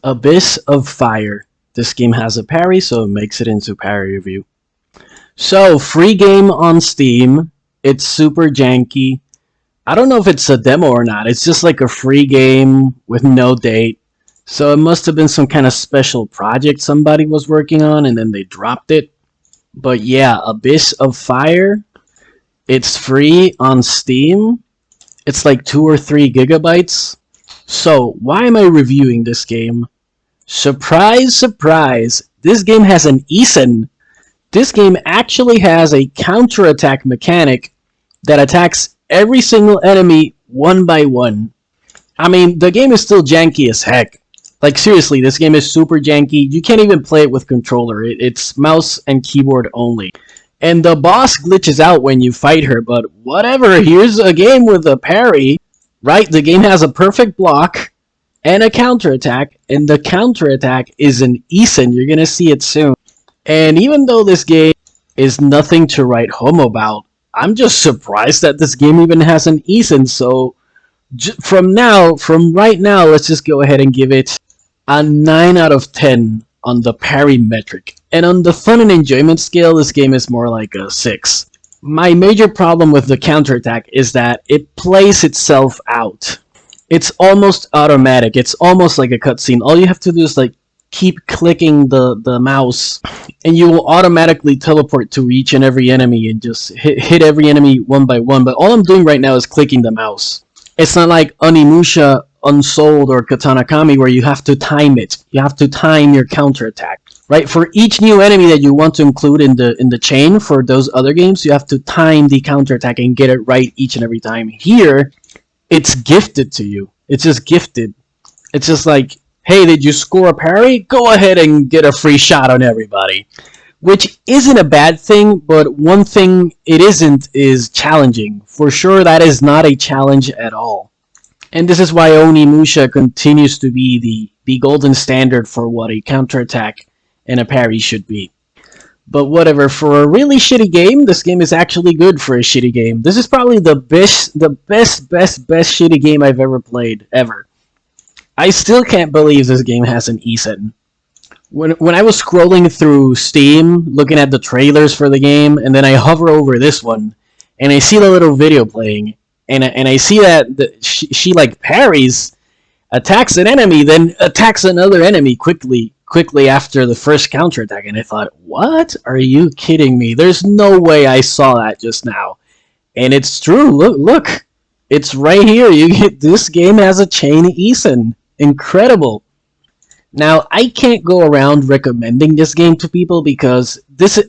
Abyss of Fire. This game has a parry, so it makes it into parry review. So, free game on Steam. It's super janky. I don't know if it's a demo or not. It's just like a free game with no date. So it must have been some kind of special project somebody was working on and then they dropped it. But yeah, Abyss of Fire. It's free on Steam. It's like 2 or 3 gigabytes. So, why am I reviewing this game? Surprise, surprise, this game has an ESN. This game actually has a counterattack mechanic that attacks every single enemy one by one. I mean, the game is still janky as heck. Like, seriously, this game is super janky. You can't even play it with controller. It's mouse and keyboard only. And the boss glitches out when you fight her, but whatever, here's a game with a parry. Right, the game has a perfect block and a counterattack, and the counterattack is an ESN. You're gonna see it soon. And even though this game is nothing to write home about, I'm just surprised that this game even has an ESN. So from right now, let's just go ahead and give it a 9 out of 10 on the parry metric. And on the fun and enjoyment scale, this game is more like a 6. My major problem with the counterattack is that it plays itself out. It's almost automatic. It's almost like a cutscene. All you have to do is like keep clicking the mouse and you will automatically teleport to each and every enemy and just hit every enemy one by one. But all I'm doing right now is clicking the mouse. It's not like Onimusha, Unsouled, or Katana Kami where you have to time it. You have to time your counterattack. Right, for each new enemy that you want to include in the chain for those other games, you have to time the counterattack and get it right each and every time. Here, it's gifted to you. It's just gifted. It's just like, hey, did you score a parry? Go ahead and get a free shot on everybody. Which isn't a bad thing, but one thing it isn't is challenging. For sure, that is not a challenge at all. And this is why Onimusha continues to be the golden standard for what a counterattack and a parry should be. But whatever, for a really shitty game, this game is actually good for a shitty game. This is probably the best shitty game I've ever played, ever. I still can't believe this game has an ESN. When I was scrolling through Steam, looking at the trailers for the game, and then I hover over this one, and I see the little video playing, and I see that she like parries, attacks an enemy, then attacks another enemy quickly after the first counterattack, and I thought, what? Are you kidding me? There's no way I saw that just now. And it's true. Look. It's right here. This game has a chain ESN. Incredible. Now, I can't go around recommending this game to people because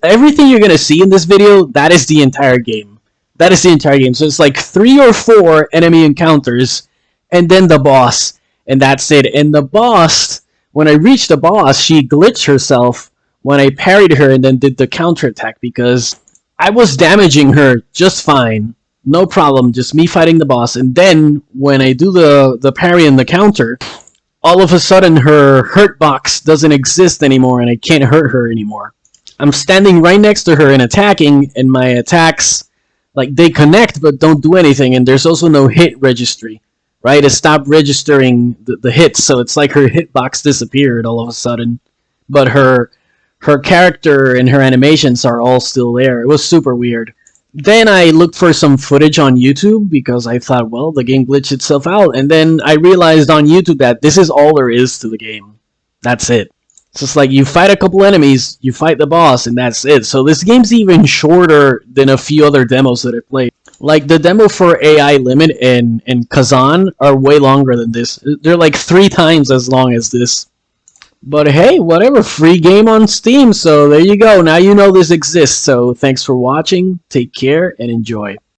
everything you're going to see in this video, that is the entire game. That is the entire game. So it's like 3 or 4 enemy encounters, and then the boss, and that's it. And the boss, when I reached the boss, she glitched herself when I parried her and then did the counterattack because I was damaging her just fine. No problem, just me fighting the boss. And then when I do the parry and the counter, all of a sudden her hurt box doesn't exist anymore and I can't hurt her anymore. I'm standing right next to her and attacking, and my attacks, like, they connect but don't do anything, and there's also no hit registry. Right, it stopped registering the hits, so it's like her hitbox disappeared all of a sudden. But her character and her animations are all still there. It was super weird. Then I looked for some footage on YouTube because I thought, well, the game glitched itself out. And then I realized on YouTube that this is all there is to the game. That's it. It's just like you fight a couple enemies, you fight the boss, and that's it. So this game's even shorter than a few other demos that I played. Like, the demo for AI Limit and Kazan are way longer than this. They're like 3 times as long as this. But hey, whatever, free game on Steam, so there you go. Now you know this exists, so thanks for watching, take care, and enjoy.